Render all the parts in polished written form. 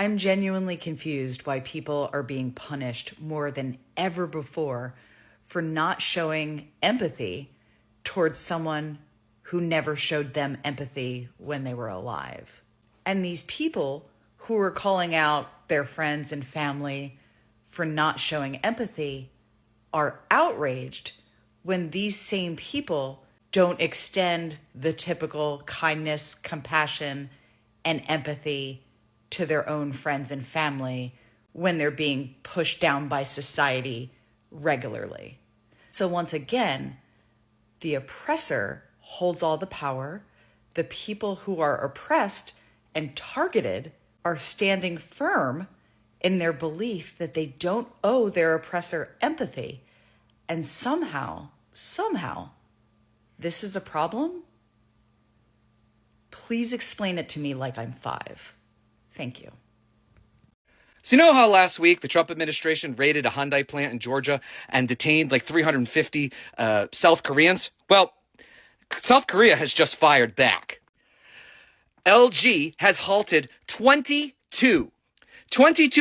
I'm genuinely confused why people are being punished more than ever before for not showing empathy towards someone who never showed them empathy when they were alive. And these people who are calling out their friends and family for not showing empathy are outraged when these same people don't extend the typical kindness, compassion, and empathy to their own friends and family when they're being pushed down by society regularly. So once again, the oppressor holds all the power. The people who are oppressed and targeted are standing firm in their belief that they don't owe their oppressor empathy. And somehow, this is a problem? Please explain it to me like I'm 5. Thank you. So you know how last week the Trump administration raided a Hyundai plant in Georgia and detained like 350 South Koreans? Well, South Korea has just fired back. LG has halted 22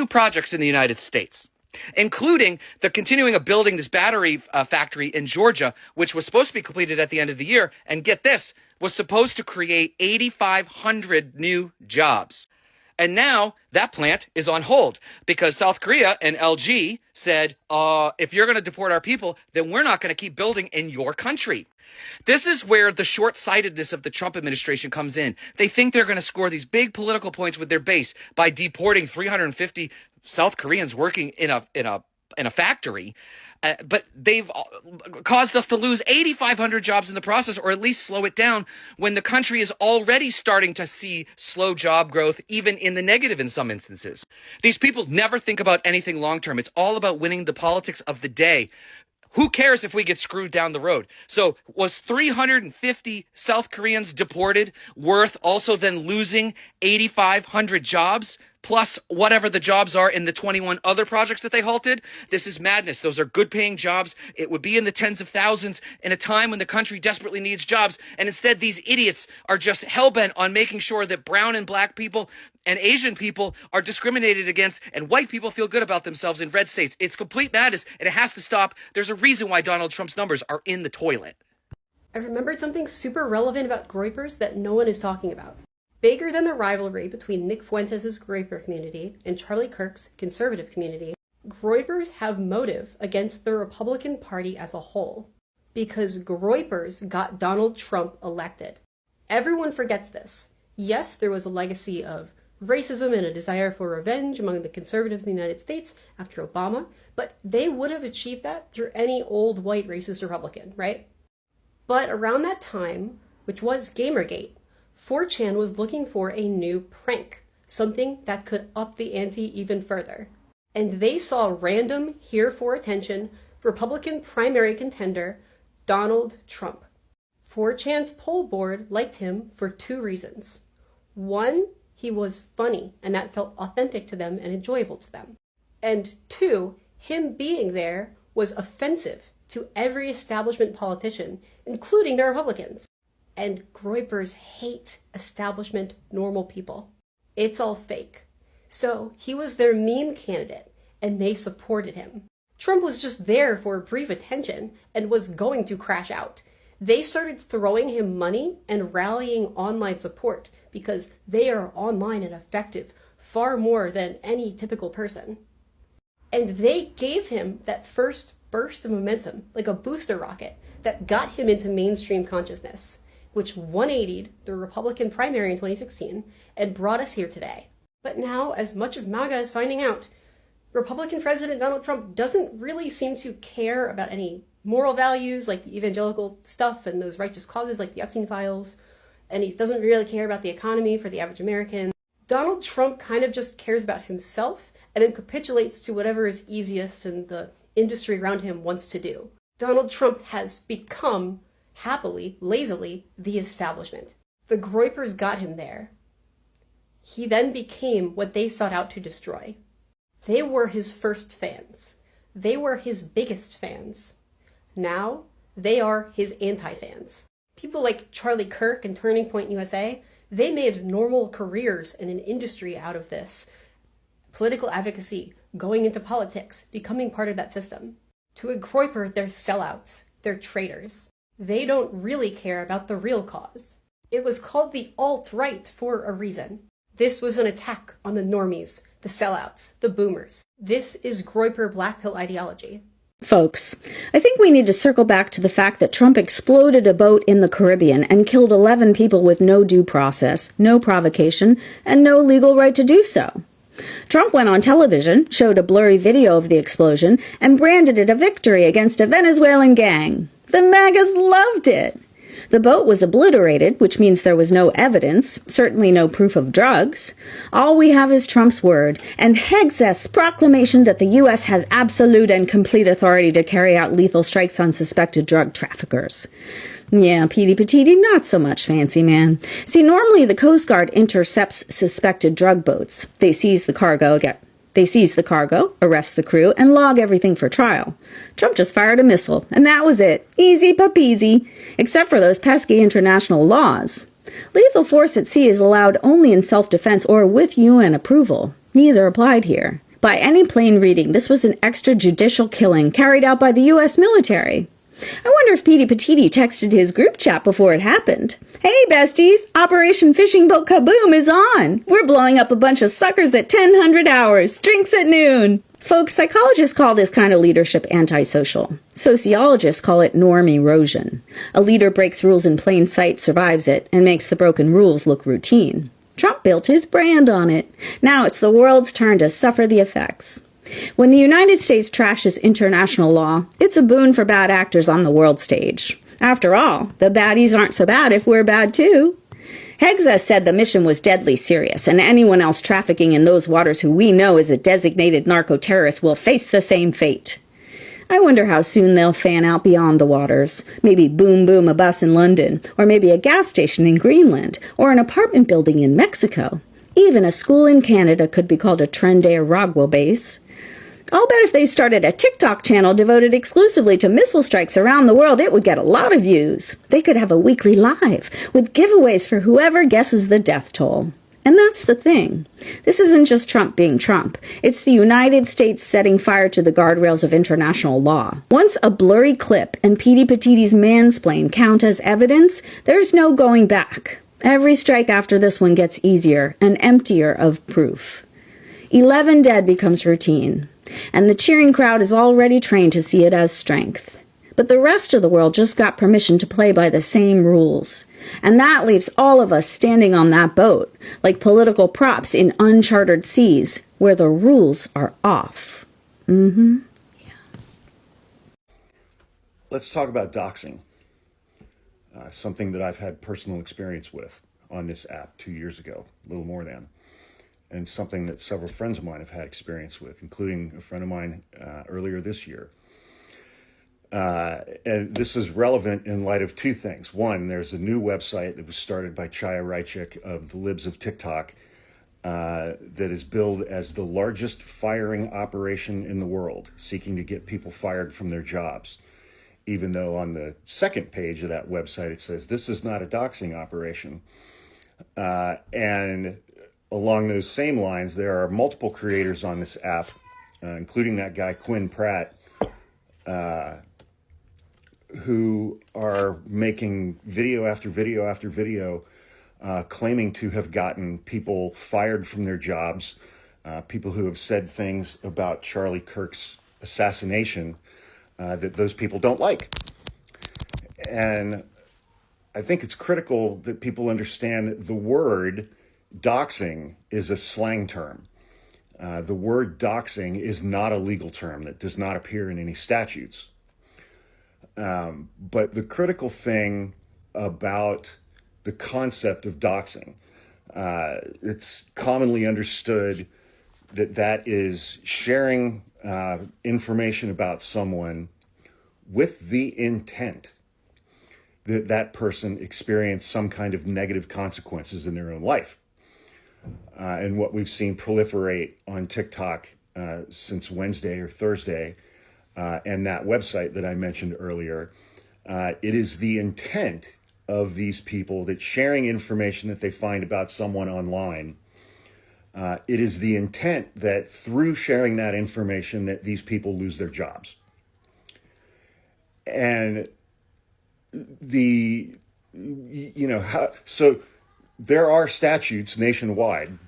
projects in the United States, including the continuing of building this battery factory in Georgia, which was supposed to be completed at the end of the year. And get this, was supposed to create 8,500 new jobs. And now that plant is on hold because South Korea and LG said, if you're going to deport our people, then we're not going to keep building in your country. This is where the short-sightedness of the Trump administration comes in. They think they're going to score these big political points with their base by deporting 350 South Koreans working in a factory. But they've caused us to lose 8,500 jobs in the process, or at least slow it down when the country is already starting to see slow job growth, even in the negative in some instances. These people never think about anything long-term. It's all about winning the politics of the day. Who cares if we get screwed down the road? So was 350 South Koreans deported worth also then losing 8,500 jobs? Plus whatever the jobs are in the 21 other projects that they halted? This is madness. Those are good paying jobs. It would be in the tens of thousands in a time when the country desperately needs jobs. And instead, these idiots are just hell-bent on making sure that brown and black people and Asian people are discriminated against and white people feel good about themselves in red states. It's complete madness and it has to stop. There's a reason why Donald Trump's numbers are in the toilet. I remembered something super relevant about Gropers that no one is talking about. Bigger than the rivalry between Nick Fuentes' Groper community and Charlie Kirk's conservative community, Gropers have motive against the Republican Party as a whole, because Gropers got Donald Trump elected. Everyone forgets this. Yes, there was a legacy of racism and a desire for revenge among the conservatives in the United States after Obama, but they would have achieved that through any old white racist Republican, right? But around that time, which was Gamergate, 4chan was looking for a new prank, something that could up the ante even further. And they saw random, here for attention, Republican primary contender Donald Trump. 4chan's poll board liked him for 2 reasons. 1, he was funny, and that felt authentic to them and enjoyable to them. And 2, him being there was offensive to every establishment politician, including the Republicans. And Gropers hate establishment normal people. It's all fake. So he was their meme candidate, and they supported him. Trump was just there for brief attention and was going to crash out. They started throwing him money and rallying online support because they are online and effective far more than any typical person. And they gave him that first burst of momentum, like a booster rocket, that got him into mainstream consciousness, which 180'd the Republican primary in 2016 and brought us here today. But now, as much of MAGA is finding out, Republican President Donald Trump doesn't really seem to care about any moral values like the evangelical stuff and those righteous causes like the Epstein files, and he doesn't really care about the economy for the average American. Donald Trump kind of just cares about himself and then capitulates to whatever is easiest and the industry around him wants to do. Donald Trump has become, happily, lazily, the establishment. The Gropers got him there. He then became what they sought out to destroy. They were his first fans. They were his biggest fans. Now, they are his anti-fans. People like Charlie Kirk and Turning Point USA, they made normal careers in an industry out of this. political advocacy, going into politics, becoming part of that system. To a Groyper, they're sellouts. They're traitors. They don't really care about the real cause. It was called the alt-right for a reason. This was an attack on the normies, the sellouts, the boomers. This is Groyper black pill ideology. Folks, I think we need to circle back to the fact that Trump exploded a boat in the Caribbean and killed 11 people with no due process, no provocation, and no legal right to do so. Trump went on television, showed a blurry video of the explosion, and branded it a victory against a Venezuelan gang. The MAGAs loved it. The boat was obliterated, which means there was no evidence, certainly no proof of drugs. All we have is Trump's word and Hegseth's proclamation that the U.S. has absolute and complete authority to carry out lethal strikes on suspected drug traffickers. Yeah, Petey Petiti, not so much, fancy man. See, normally the Coast Guard intercepts suspected drug boats. They seize the cargo, arrest the crew, and log everything for trial. Trump just fired a missile, and that was it. Easy peasy, except for those pesky international laws. Lethal force at sea is allowed only in self-defense or with UN approval. Neither applied here. By any plain reading, this was an extrajudicial killing carried out by the U.S. military. I wonder if Petey Petiti texted his group chat before it happened. Hey, besties, Operation Fishing Boat Kaboom is on. We're blowing up a bunch of suckers at 1000 hours. Drinks at noon. Folks, psychologists call this kind of leadership antisocial. Sociologists call it norm erosion. A leader breaks rules in plain sight, survives it, and makes the broken rules look routine. Trump built his brand on it. Now it's the world's turn to suffer the effects. When the United States trashes international law, it's a boon for bad actors on the world stage. After all, the baddies aren't so bad if we're bad too. Hegseth said the mission was deadly serious, and anyone else trafficking in those waters who we know is a designated narco-terrorist will face the same fate. I wonder how soon they'll fan out beyond the waters. Maybe boom boom a bus in London, or maybe a gas station in Greenland, or an apartment building in Mexico. Even a school in Canada could be called a Trendy or Rockwell base. I'll bet if they started a TikTok channel devoted exclusively to missile strikes around the world, it would get a lot of views. They could have a weekly live with giveaways for whoever guesses the death toll. And that's the thing. This isn't just Trump being Trump. It's the United States setting fire to the guardrails of international law. Once a blurry clip and Petey Petiti's mansplain count as evidence, there's no going back. Every strike after this one gets easier and emptier of proof. 11 dead becomes routine, and the cheering crowd is already trained to see it as strength. But the rest of the world just got permission to play by the same rules. And that leaves all of us standing on that boat, like political props in uncharted seas, where the rules are off. Yeah. Let's talk about doxing, something that I've had personal experience with on this app 2 years ago, a little more than, and something that several friends of mine have had experience with, including a friend of mine earlier this year. And this is relevant in light of two things. One, there's a new website that was started by Chaya Raichik of the Libs of TikTok that is billed as the largest firing operation in the world, seeking to get people fired from their jobs. Even though on the second page of that website, it says, this is not a doxing operation. And along those same lines, there are multiple creators on this app, including that guy, Quinn Pratt, who are making video after video after video, claiming to have gotten people fired from their jobs, people who have said things about Charlie Kirk's assassination that those people don't like. And I think it's critical that people understand that the word doxing is a slang term. The word doxing is not a legal term that does not appear in any statutes. But the critical thing about the concept of doxing, it's commonly understood that that is sharing information about someone with the intent that that person experience some kind of negative consequences in their own life. And what we've seen proliferate on TikTok since Wednesday or Thursday, and that website that I mentioned earlier, it is the intent of these people that sharing information that they find about someone online It is the intent that through sharing that information that these people lose their jobs. And so there are statutes nationwide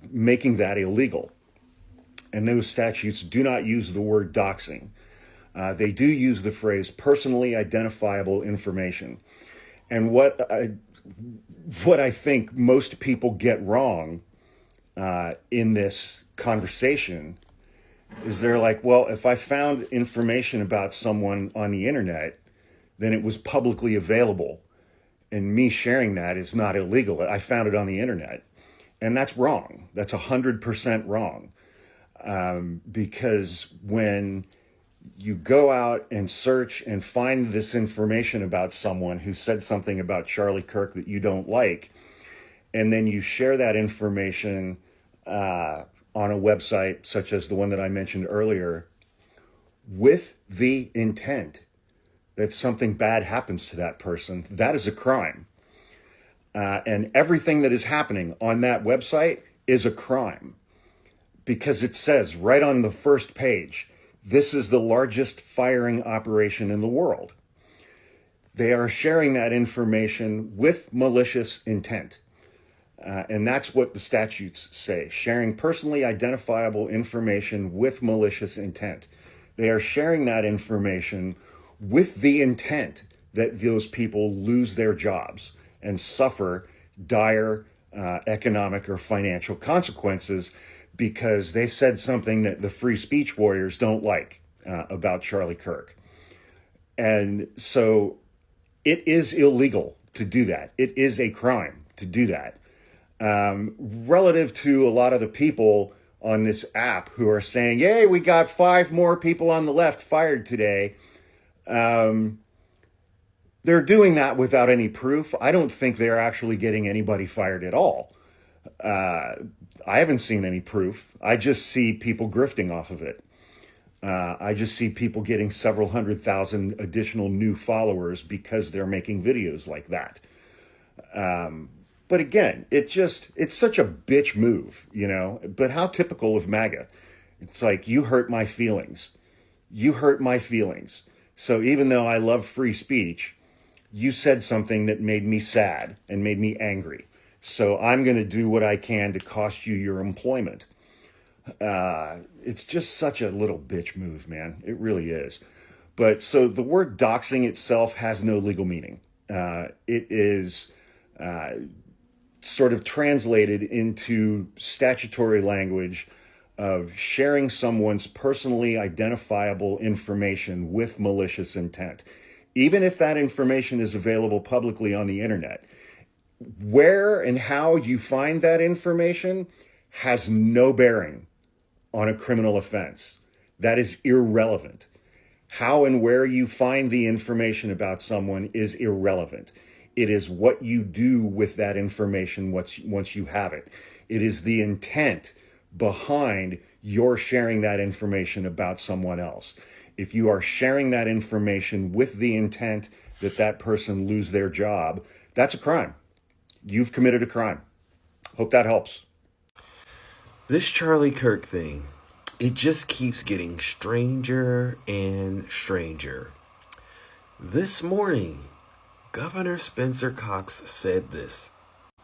making that illegal. And those statutes do not use the word doxing. They do use the phrase personally identifiable information. And what I think most people get wrong in this conversation is they're like, well, if I found information about someone on the internet, then it was publicly available. And me sharing that is not illegal. I found it on the internet. And that's wrong. That's 100% wrong. Because when you go out and search and find this information about someone who said something about Charlie Kirk that you don't like, and then you share that information on a website such as the one that I mentioned earlier, with the intent that something bad happens to that person, that is a crime. And everything that is happening on that website is a crime. Because it says right on the first page, this is the largest firing operation in the world. They are sharing that information with malicious intent. And that's what the statutes say, sharing personally identifiable information with malicious intent. They are sharing that information with the intent that those people lose their jobs and suffer dire economic or financial consequences because they said something that the free speech warriors don't like about Charlie Kirk. And so it is illegal to do that. It is a crime to do that. Relative to a lot of the people on this app who are saying, yay, we got 5 more people on the left fired today. They're doing that without any proof. I don't think they're actually getting anybody fired at all. I haven't seen any proof. I just see people grifting off of it. I just see people getting several 100,000 additional new followers because they're making videos like that. But again, it's such a bitch move, but how typical of MAGA. It's like, you hurt my feelings. You hurt my feelings. So even though I love free speech, you said something that made me sad and made me angry. So I'm going to do what I can to cost you your employment. It's just such a little bitch move, man. It really is. But so the word doxing itself has no legal meaning. It is sort of translated into statutory language of sharing someone's personally identifiable information with malicious intent. Even if that information is available publicly on the internet, where and how you find that information has no bearing on a criminal offense. That is irrelevant. How and where you find the information about someone is irrelevant. It is what you do with that information once you have it. It is the intent behind your sharing that information about someone else. If you are sharing that information with the intent that that person lose their job, that's a crime. You've committed a crime. Hope that helps. This Charlie Kirk thing, it just keeps getting stranger and stranger. This morning, Governor Spencer Cox said this.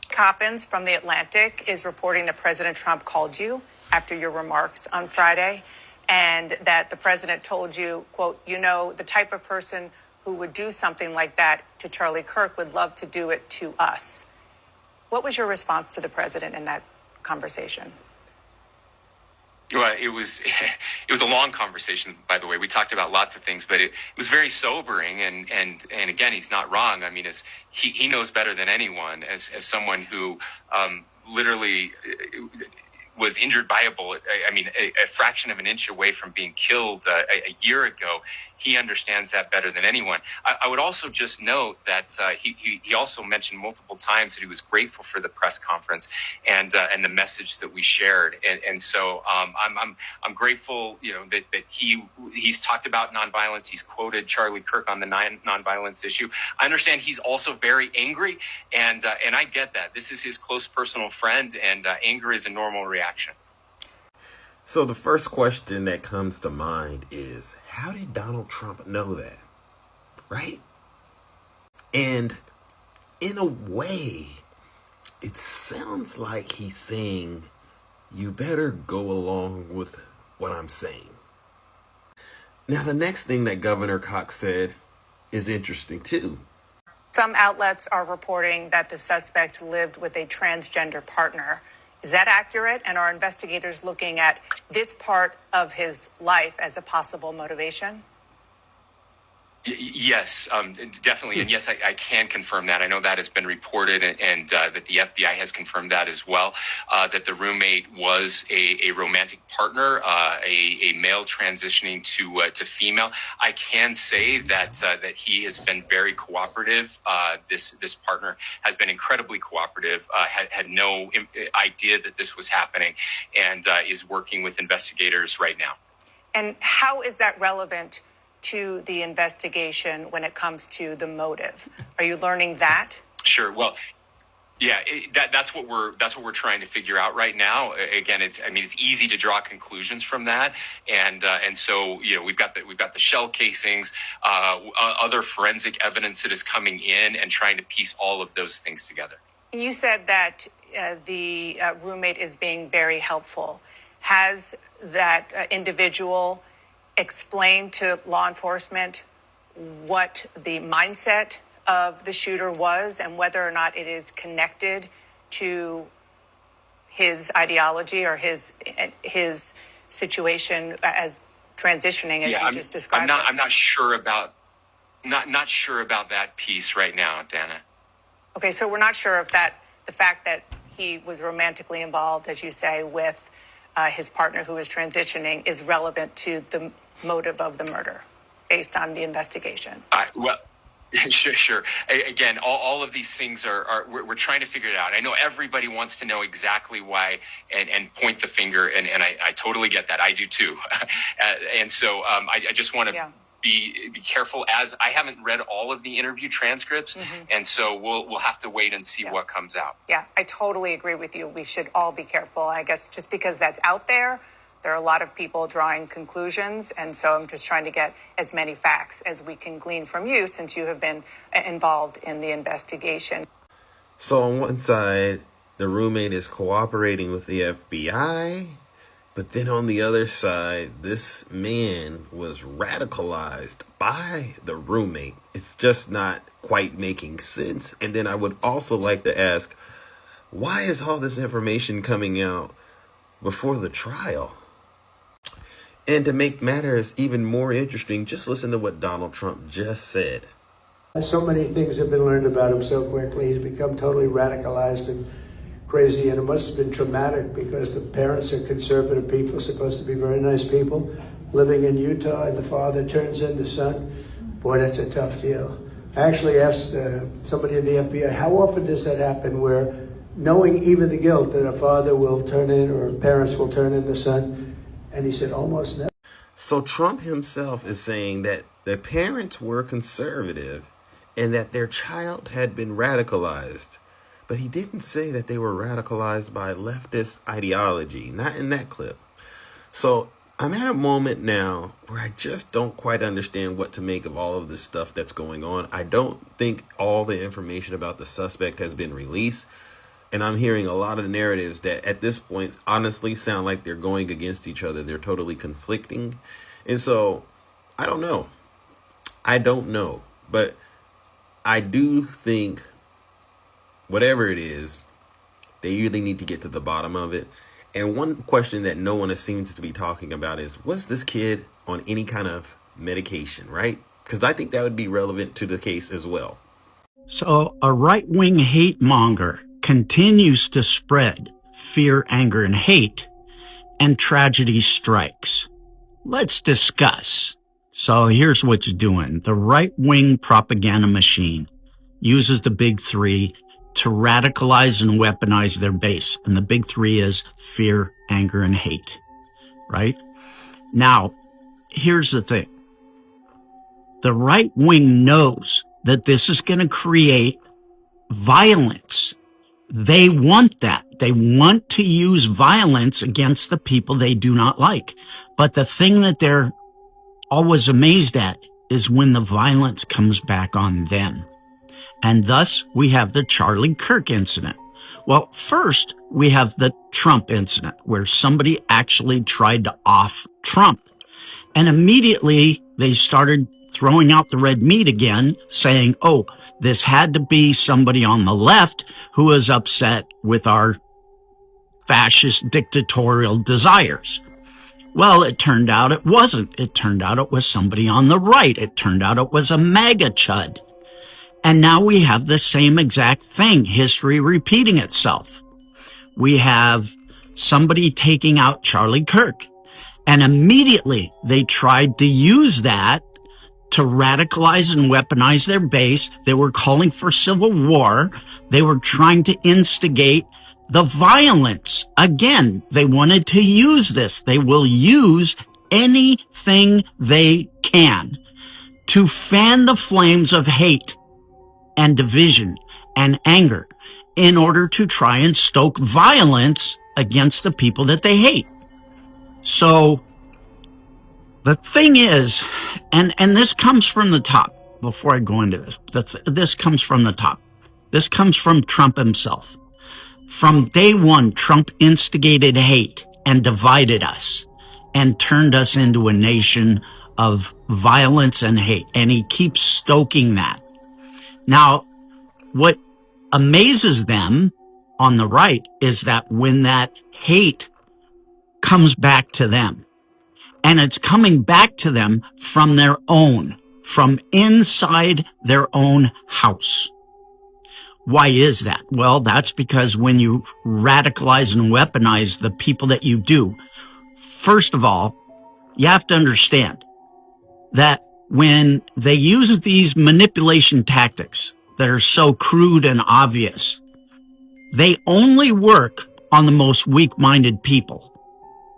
Coppins from The Atlantic is reporting that President Trump called you after your remarks on Friday, and that the president told you, quote, the type of person who would do something like that to Charlie Kirk would love to do it to us. What was your response to the president in that conversation? Well, it was a long conversation, by the way. We talked about lots of things, but it was very sobering. And again, he's not wrong. I mean, he knows better than anyone as someone who literally was injured by a bullet. I mean, a fraction of an inch away from being killed a year ago. He understands that better than anyone. I would also just note that he also mentioned multiple times that he was grateful for the press conference and the message that we shared. And so I'm grateful, that he's talked about nonviolence. He's quoted Charlie Kirk on the nonviolence issue. I understand he's also very angry, and I get that. This is his close personal friend, and anger is a normal reaction. So the first question that comes to mind is, how did Donald Trump know that? Right? And in a way, it sounds like he's saying, you better go along with what I'm saying. Now, the next thing that Governor Cox said is interesting too. Some outlets are reporting that the suspect lived with a transgender partner. Is that accurate? And are investigators looking at this part of his life as a possible motivation? Yes, definitely. And yes, I can confirm that. I know that has been reported, and that the FBI has confirmed that as well, that the roommate was a romantic partner, a male transitioning to female. I can say that he has been very cooperative. This partner has been incredibly cooperative, had no idea that this was happening, and is working with investigators right now. And how is that relevant to the investigation when it comes to the motive? Are you learning that? Sure. Well, yeah, that's what we're trying to figure out right now. Again, it's easy to draw conclusions from that, and so we've got the shell casings, other forensic evidence that is coming in, and trying to piece all of those things together. You said that the roommate is being very helpful. Has that individual explain to law enforcement what the mindset of the shooter was and whether or not it is connected to his ideology or his situation as transitioning, as you just described? I'm not sure about that piece right now, Dana. Okay, so we're not sure if the fact that he was romantically involved, as you say, with his partner who is transitioning is relevant to the motive of the murder based on the investigation. Well, sure. Again, all of these things we're trying to figure it out. I know everybody wants to know exactly why and point the finger, and I totally get that. I do too. And so I just want to be careful, as I haven't read all of the interview transcripts, and so we'll have to wait and see what comes out. Yeah, I totally agree with you. We should all be careful. I guess just because that's out there are a lot of people drawing conclusions, and so I'm just trying to get as many facts as we can glean from you, since you have been involved in the investigation. So on one side, the roommate is cooperating with the FBI, but then on the other side, this man was radicalized by the roommate. It's just not quite making sense. And then I would also like to ask, why is all this information coming out before the trial? And to make matters even more interesting, just listen to what Donald Trump just said. So many things have been learned about him so quickly. He's become totally radicalized and crazy, and it must have been traumatic because the parents are conservative people, supposed to be very nice people, living in Utah, and the father turns in the son. Boy, that's a tough deal. I actually asked somebody in the FBI, how often does that happen where, knowing even the guilt, that a father will turn in or parents will turn in the son? And he said, almost never. So Trump himself is saying that the parents were conservative and that their child had been radicalized. But he didn't say that they were radicalized by leftist ideology, not in that clip. So I'm at a moment now where I just don't quite understand what to make of all of this stuff that's going on. I don't think all the information about the suspect has been released. And I'm hearing a lot of narratives that at this point honestly sound like they're going against each other. They're totally conflicting. And so I don't know. But I do think whatever it is, they really need to get to the bottom of it. And one question that no one seems to be talking about is, was this kid on any kind of medication, right? Because I think that would be relevant to the case as well. So a right-wing hate monger continues to spread fear, anger, and hate and tragedy strikes. Let's discuss. So here's what's doing. The right-wing propaganda machine uses the big three to radicalize and weaponize their base. And the big three is fear, anger, and hate, right? Now, here's the thing. The right wing knows that this is going to create violence. They want that. They want to use violence against the people they do not like. But the thing that they're always amazed at is when the violence comes back on them. And thus, we have the Charlie Kirk incident. Well, first, we have the Trump incident, where somebody actually tried to off Trump. And immediately, they started throwing out the red meat again, saying, oh, this had to be somebody on the left who was upset with our fascist dictatorial desires. Well, it turned out it wasn't. It turned out it was somebody on the right. It turned out it was a MAGA chud. And now we have the same exact thing, history repeating itself. We have somebody taking out Charlie Kirk. And immediately they tried to use that to radicalize and weaponize their base. They were calling for civil war. They were trying to instigate the violence. Again, they wanted to use this. They will use anything they can to fan the flames of hate and division and anger in order to try and stoke violence against the people that they hate. So the thing is, and this comes from the top, before I go into this, this comes from the top. This comes from Trump himself. From day one, Trump instigated hate and divided us and turned us into a nation of violence and hate. And he keeps stoking that. Now, what amazes them on the right is that when that hate comes back to them, and it's coming back to them from their own, from inside their own house. Why is that? Well, that's because when you radicalize and weaponize the people that you do, first of all, you have to understand that when they use these manipulation tactics that are so crude and obvious, they only work on the most weak-minded people.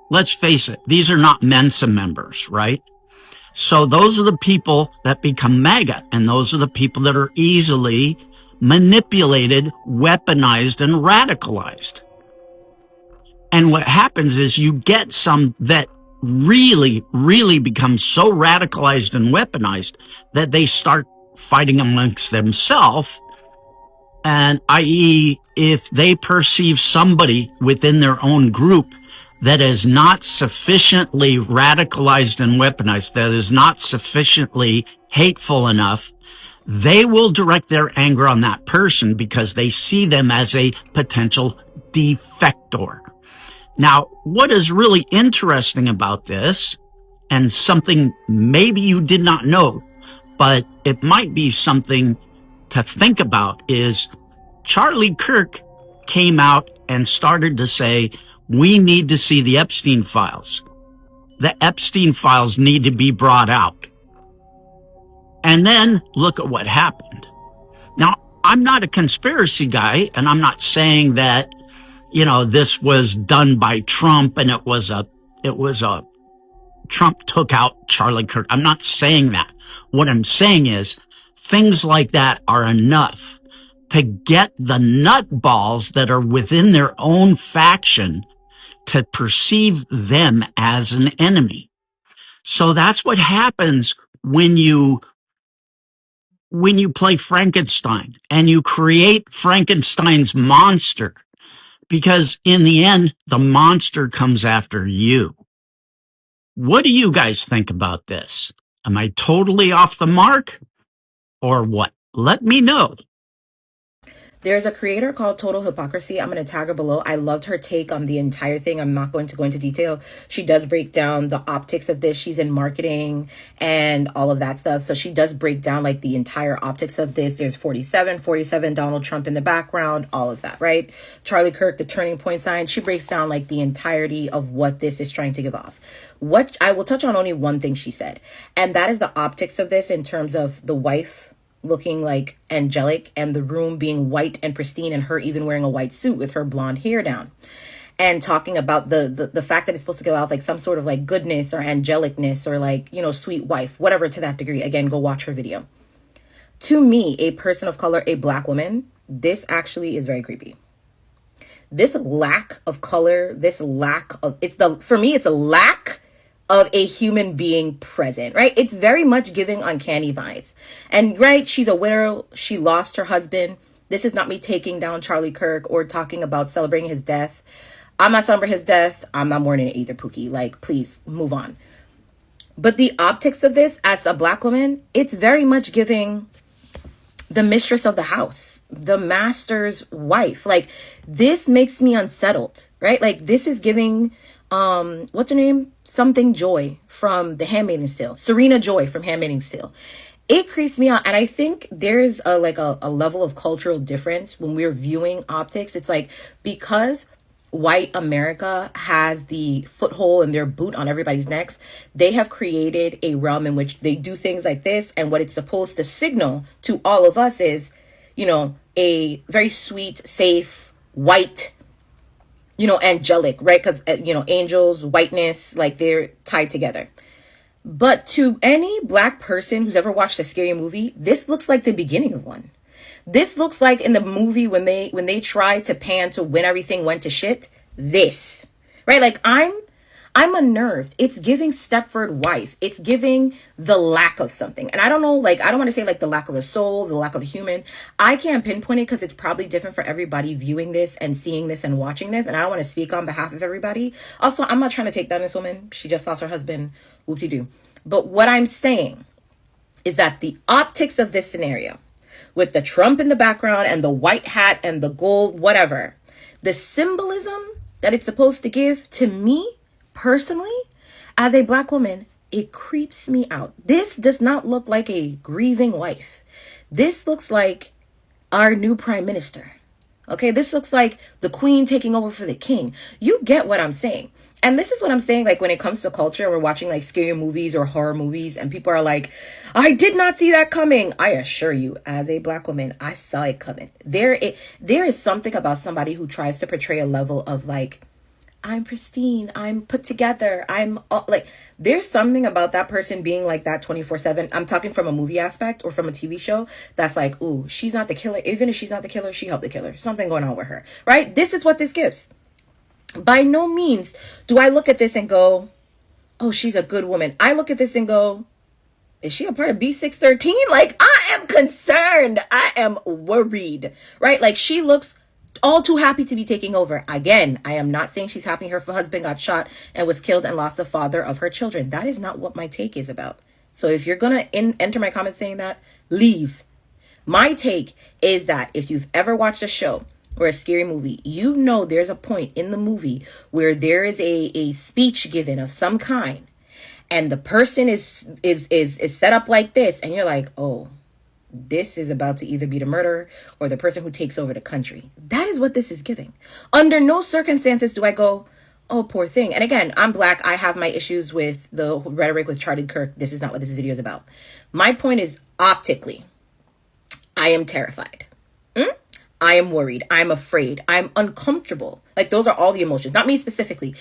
Let's face it, these are not Mensa members, right? So those are the people that become MAGA, and those are the people that are easily manipulated, weaponized, and radicalized. And what happens is you get some that really, really become so radicalized and weaponized that they start fighting amongst themselves. And i.e., if they perceive somebody within their own group that is not sufficiently radicalized and weaponized, that is not sufficiently hateful enough, they will direct their anger on that person because they see them as a potential defector. Now, what is really interesting about this, and something maybe you did not know, but it might be something to think about, is Charlie Kirk came out and started to say, we need to see the Epstein files. The Epstein files need to be brought out. And then look at what happened. Now, I'm not a conspiracy guy, and I'm not saying that, this was done by Trump and it was a Trump took out Charlie Kirk. I'm not saying that. What I'm saying is things like that are enough to get the nutballs that are within their own faction to perceive them as an enemy. So that's what happens when you play Frankenstein and you create Frankenstein's monster, because in the end, the monster comes after you. What do you guys think about this? Am I totally off the mark or what? Let me know. There's a creator called Total Hypocrisy. I'm going to tag her below. I loved her take on the entire thing. I'm not going to go into detail. She does break down the optics of this. She's in marketing and all of that stuff. So she does break down like the entire optics of this. There's 47, Donald Trump in the background, all of that, right? Charlie Kirk, the turning point sign. She breaks down like the entirety of what this is trying to give off. What I will touch on only one thing she said, and that is the optics of this in terms of the wife looking like angelic and the room being white and pristine and her even wearing a white suit with her blonde hair down, and talking about the fact that it's supposed to go out like some sort of like goodness or angelicness or like, you know, sweet wife, whatever to that degree. Again, go watch her video. To me, a person of color, a black woman, this actually is very creepy. This lack of color, this lack of, for me, it's a lack of a human being present, right? It's very much giving uncanny vibes. And right, she's a widow. She lost her husband. This is not me taking down Charlie Kirk or talking about celebrating his death. I'm not celebrating his death. I'm not mourning it either, Pookie. Like, please move on. But the optics of this as a black woman, it's very much giving the mistress of the house, the master's wife. Like, this makes me unsettled, right? Like, this is giving what's her name? Something Joy from The Handmaid's Tale. Serena Joy from Handmaid's Tale. It creeps me out. And I think there's a level of cultural difference when we're viewing optics. It's like, because white America has the foothold and their boot on everybody's necks, they have created a realm in which they do things like this. And what it's supposed to signal to all of us is, you know, a very sweet, safe, white, you know, angelic, right? Because, you know, angels, whiteness, like they're tied together. But to any black person who's ever watched a scary movie, this looks like the beginning of one. This looks like in the movie when they tried to pan to when everything went to shit. This, right? Like I'm unnerved. It's giving Stepford wife. It's giving the lack of something. And I don't know, like, I don't want to say like the lack of a soul, the lack of a human. I can't pinpoint it because it's probably different for everybody viewing this and seeing this and watching this. And I don't want to speak on behalf of everybody. Also, I'm not trying to take down this woman. She just lost her husband. Whoop-de-doo. But what I'm saying is that the optics of this scenario, with the Trump in the background and the white hat and the gold, whatever, the symbolism that it's supposed to give to me, personally, as a black woman, it creeps me out. This does not look like a grieving wife. This looks like our new prime minister. Okay, this looks like the queen taking over for the king. You get what I'm saying. And this is what I'm saying, like when it comes to culture, we're watching like scary movies or horror movies and people are like, I did not see that coming. I assure you, as a black woman, I saw it coming. There is something about somebody who tries to portray a level of like, I'm pristine, I'm put together, like, there's something about that person being like that 24/7. I'm talking from a movie aspect or from a TV show that's like, ooh, she's not the killer. Even if she's not the killer, she helped the killer. Something going on with her, right? This is what this gives. By no means do I look at this and go, oh, she's a good woman. I look at this and go, is she a part of B613? Like, I am concerned. I am worried, right? Like, she looks all too happy to be taking over. Again, I am not saying she's happy her husband got shot and was killed and lost the father of her children. That is not what my take is about. So if you're going to enter my comments saying that, leave. My take is that if you've ever watched a show or a scary movie, you know there's a point in the movie where there is a speech given of some kind and the person is set up like this and you're like, oh, this is about to either be the murderer or the person who takes over the country. That is what this is giving. Under no circumstances do I go, oh, poor thing. And again, I'm black. I have my issues with the rhetoric with Charlie Kirk. This is not what this video is about. My point is, optically, I am terrified. I am worried. I'm afraid. I'm uncomfortable. Like, those are all the emotions. Not me specifically.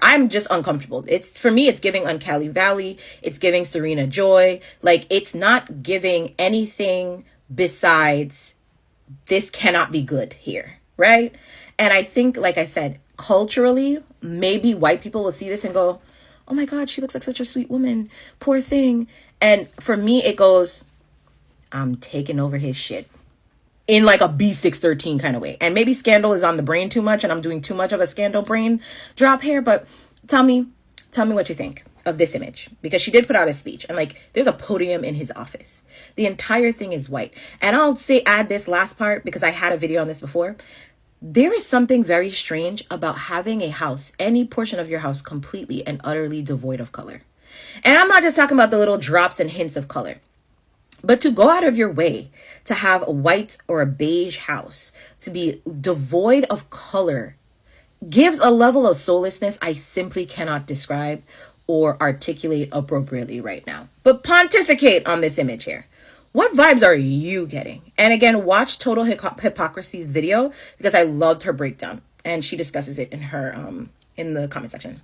I'm just uncomfortable. For me, it's giving Uncanny Valley. It's giving Serena Joy. Like, it's not giving anything besides this cannot be good here, right? And I think, like I said, culturally, maybe white people will see this and go, oh my God, she looks like such a sweet woman. Poor thing. And for me, it goes, I'm taking over his shit. In like a B613 kind of way. And maybe Scandal is on the brain too much and I'm doing too much of a Scandal brain drop here, but tell me what you think. of this image, because she did put out a speech, and like there's a podium in his office. The entire thing is white. And I'll say add this last part because I had a video on this before. There is something very strange about having a house, any portion of your house, completely and utterly devoid of color. And I'm not just talking about the little drops and hints of color, but to go out of your way to have a white or a beige house to be devoid of color gives a level of soullessness I simply cannot describe or articulate appropriately right now. But pontificate on this image here. What vibes are you getting? And again, watch Total Hypocrisy's video because I loved her breakdown and she discusses it in her in the comment section.